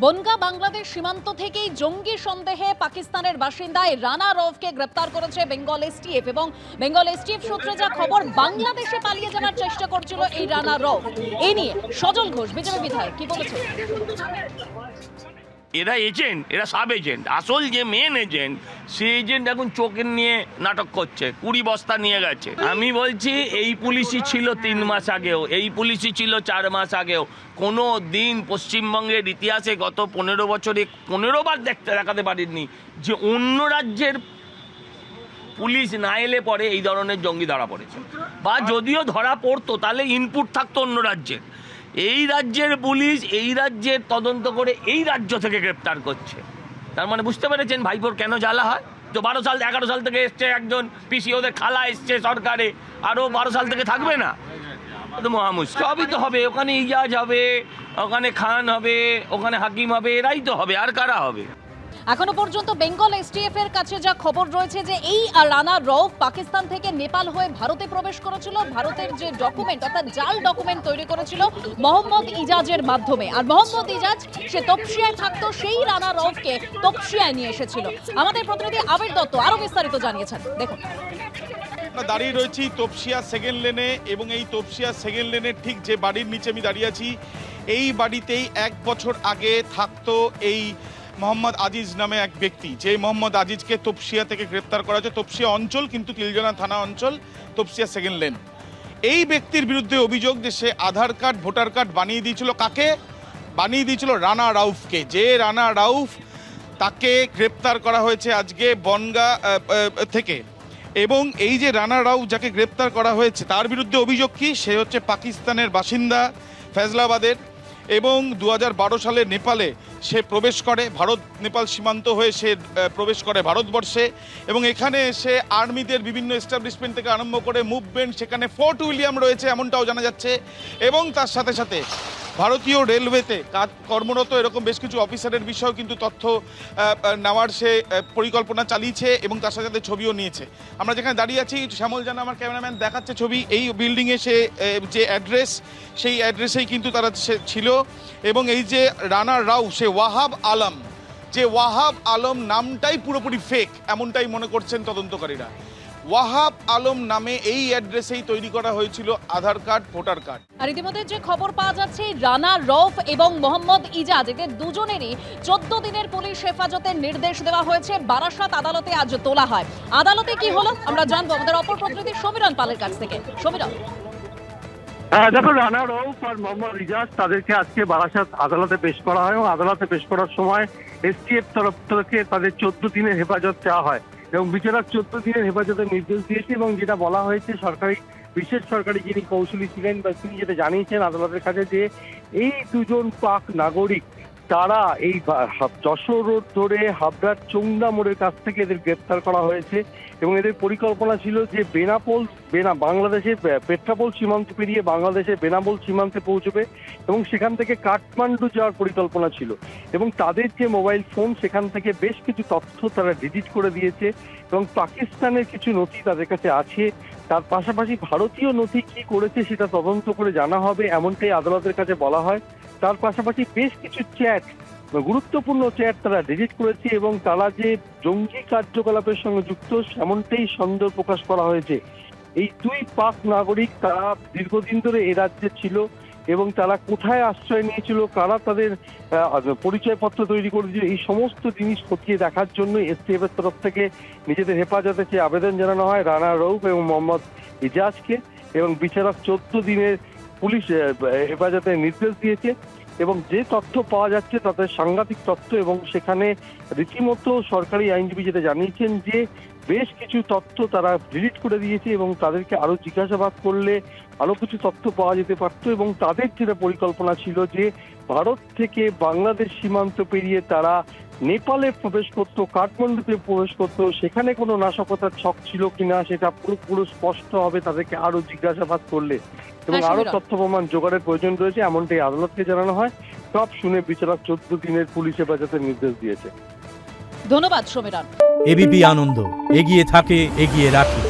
বনগাঁ বাংলাদেশ সীমান্ত থেকেই জঙ্গি সন্দেহে পাকিস্তানের বাসিন্দায় রানা রৌফকে গ্রেপ্তার করেছে বেঙ্গল এসটিএফ এবং বেঙ্গল এসটিএফ সূত্রে যা খবর বাংলাদেশে পালিয়ে যাওয়ার চেষ্টা করছিল এই রানা রৌফ। এই নিয়ে সজল ঘোষ বিজেপি বিধায়ক কি বলেছে? এরা এজেন্ট, এরা সাব এজেন্ট। আসল যে মেন এজেন্ট, সে এজেন্ট এখন চোখের নিয়ে নাটক করছে, 20 বস্তা নিয়ে গেছে। আমি বলছি এই পুলিশই ছিল 3 মাস আগেও, এই পুলিশই ছিল 4 মাস আগেও। কোনো দিন পশ্চিমবঙ্গের ইতিহাসে গত 15 বছরে 15 বার দেখাতে পারেননি যে অন্য রাজ্যের পুলিশ না এলে পরে এই ধরনের জঙ্গি ধরা পড়েছে, বা যদিও ধরা পড়তো তাহলে ইনপুট থাকতো অন্য রাজ্যের। এই রাজ্যের পুলিশ এই রাজ্যের তদন্ত করে এই রাজ্য থেকে গ্রেপ্তার করছে। তার মানে বুঝতে পেরেছেন ভাইপোর কেন জ্বালা হয়। তো 11 সাল থেকে এসছে একজন পিসি, ওদের খালা এসছে সরকারে, আরও 12 সাল থেকে থাকবে না। তো মহামুশকিল সবই তো হবে। ওখানে ইজাজ হবে, ওখানে খান হবে, ওখানে হাকিম হবে, এরাই তো হবে, আর কারা হবে? এখনো পর্যন্ত বেঙ্গল এসটিএফ এর কাছে যা খবর রয়েছে যে এই রানা রৌফ পাকিস্তান থেকে নেপাল হয়ে ভারতে প্রবেশ করেছিল, ভারতের যে ডকুমেন্ট অর্থাৎ জাল ডকুমেন্ট তৈরি করেছিল মোহাম্মদ ইজাজের মাধ্যমে। আর মোহাম্মদ ইজাজ সে তপসিয়ায় থাকতো, সেই রানা রৌফকে তপসিয়ায় নিয়ে এসেছিল। আমাদের প্রতিনিধি আবির দত্ত আরো বিস্তারিত জানিয়েছেন, দেখুন। দাঁড়িয়ে রয়েছি তপসিয়া সেকেন্ড লেনে, এবং এই তপসিয়া সেকেন্ড লেনের ঠিক যে বাড়ির নিচে আমি দাঁড়িয়ে আছি, এই বাড়িতেই 1 বছর আগে থাকতো এই মোহাম্মদ আজিজ নামে এক ব্যক্তি। যে মোহাম্মদ আজিজকে তপসিয়া থেকে গ্রেপ্তার করা হয়েছে, তপসিয়া অঞ্চল কিন্তু তিলজনা থানা অঞ্চল, তপসিয়া সেকেন্ড লেন। এই ব্যক্তির বিরুদ্ধে অভিযোগ যে সে আধার কার্ড ভোটার কার্ড বানিয়ে দিয়েছিল। কাকে বানিয়ে দিয়েছিল? রানা রাউফকে। যে রানা রাউফ, তাকে গ্রেপ্তার করা হয়েছে আজকে বনগাঁ থেকে। এবং এই যে রানা রাউফ যাকে গ্রেপ্তার করা হয়েছে, তার বিরুদ্ধে অভিযোগ কি? সে হচ্ছে পাকিস্তানের বাসিন্দা, ফেজলাবাদের, এবং 2012 সালে নেপালে সে প্রবেশ করে। ভারত নেপাল সীমান্ত হয়ে সে প্রবেশ করে ভারতবর্ষে, এবং এখানে এসে আর্মিদের বিভিন্ন এস্টাবলিশমেন্ট থেকে আরম্ভ করে মুভমেন্ট, সেখানে ফোর্ট উইলিয়াম রয়েছে এমনটাও জানা যাচ্ছে, এবং তার সাথে সাথে ভারতীয় রেলওয়েতে কর্মরত এরকম বেশ কিছু অফিসারের বিষয়েও কিন্তু তথ্য নেওয়ার সে পরিকল্পনা চালিয়েছে, এবং তার সাথে সাথে ছবিও নিয়েছে। আমরা যেখানে দাঁড়িয়ে আছি, শ্যামল জানা আমার ক্যামেরাম্যান দেখাচ্ছে ছবি। এই বিল্ডিংয়ে সে যে অ্যাড্রেস, সেই অ্যাড্রেসেই কিন্তু তারা ছিল। এবং এই যে রানা রাউ, সে ওয়াহাব আলম, যে ওয়াহাব আলম নামটাই পুরোপুরি ফেক, এমনটাই মনে করছেন তদন্তকারীরা। ওয়াহাব আলম নামে এই অ্যাড্রেসেই তৈরি করা হয়েছিল আধার কার্ড ভোটার কার্ড। আর ইতিমধ্যে যে খবর পাওয়া যাচ্ছে, রানা রৌফ এবং মোহাম্মদ ইজাজ, এদের দুজনেরই 14 দিনের পুলিশ হেফাজতের নির্দেশ দেওয়া হয়েছে। বারাসাত আদালতে আজ তোলা হয়। আদালতে কি হলো আমরা জানবো আমাদের অপর প্রতিনিধি সমীরণ পালের কাছ থেকে। সমীরণ, দেখো, রানা রৌফ আর মোহাম্মদ ইজাজ তাদেরকে আজকে বারাসাত আদালতে পেশ করা হয়, এবং আদালতে পেশ করার সময় এসটিএফ তরফ থেকে তাদের 14 দিনের হেফাজত চাওয়া হয়, এবং বিচারক 14 দিনের হেফাজতের নির্দেশ দিয়েছে। এবং যেটা বলা হয়েছে, বিশেষ সরকারি যিনি কৌশলী ছিলেন বা তিনি যেটা জানিয়েছেন আদালতের কাছে, যে এই দুজন পাক নাগরিক তারা এই যশোর রোড ধরে হাবড়ার চৌন্দা মোড়ের কাছ থেকে এদের গ্রেপ্তার করা হয়েছে, এবং এদের পরিকল্পনা ছিল যে বাংলাদেশের পেট্রাপোল সীমান্ত পেরিয়ে বাংলাদেশের বেনাপোল সীমান্তে পৌঁছবে, এবং সেখান থেকে কাঠমান্ডু যাওয়ার পরিকল্পনা ছিল। এবং তাদের যে মোবাইল ফোন, সেখান থেকে বেশ কিছু তথ্য তারা ডিলিট করে দিয়েছে, এবং পাকিস্তানের কিছু নথি তাদের কাছে আছে। তার পাশাপাশি ভারতীয় নথি কি করেছে সেটা তদন্ত করে জানা হবে, এমনটাই আদালতের কাছে বলা হয়। তার পাশাপাশি বেশ কিছু চ্যাট, গুরুত্বপূর্ণ চ্যাট তারা ডিলিট করেছে, এবং তারা যে জঙ্গি কার্যকলাপের সঙ্গে যুক্ত এমনটাই সন্দেহ প্রকাশ করা হয়েছে। এই 2 পাক নাগরিক তারা দীর্ঘদিন ধরে এ রাজ্যে ছিল, এবং তারা কোথায় আশ্রয় নিয়েছিল, কারা তাদের পরিচয়পত্র তৈরি করেছিল, এই সমস্ত জিনিস খতিয়ে দেখার জন্য এসটিএফ এর তরফ থেকে নিজেদের হেফাজতে চেয়ে আবেদন জানানো হয় রানা রৌফ এবং মোহাম্মদ ইজাজকে, এবং বিচারক 14 দিনের পুলিশ হেফাজতে নির্দেশ দিয়েছে। এবং যে তথ্য পাওয়া যাচ্ছে তাদের সাংঘাতিক তথ্য, এবং সেখানে রীতিমতো সরকারি আইনজীবী যেটা জানিয়েছেন যে বেশ কিছু তথ্য তারা ডিলিট করে দিয়েছে, এবং তাদেরকে আরো জিজ্ঞাসাবাদ করলে আরো কিছু তথ্য পাওয়া যেতে পারত। এবং তাদের যেটা পরিকল্পনা ছিল যে ভারত থেকে বাংলাদেশ সীমান্ত পেরিয়ে তারা নেপালে প্রবেশ করত, কাঠমান্ডুতে প্রবেশ করত, সেখানে কোনো নাশকতার ছক ছিল কিনা সেটা পুরো স্পষ্ট হবে তাদেরকে আরো জিজ্ঞাসাবাদ করলে, এবং আরো তথ্য প্রমাণ জোগাড়ের প্রয়োজন রয়েছে, এমনটাই আদালতকে জানানো হয়। সব শুনে বিচারক 14 দিনের পুলিশ হেফাজতের নির্দেশ দিয়েছে। ধন্যবাদ সমীরণ। এবিপি আনন্দ, এগিয়ে থাকে, এগিয়ে রাখে।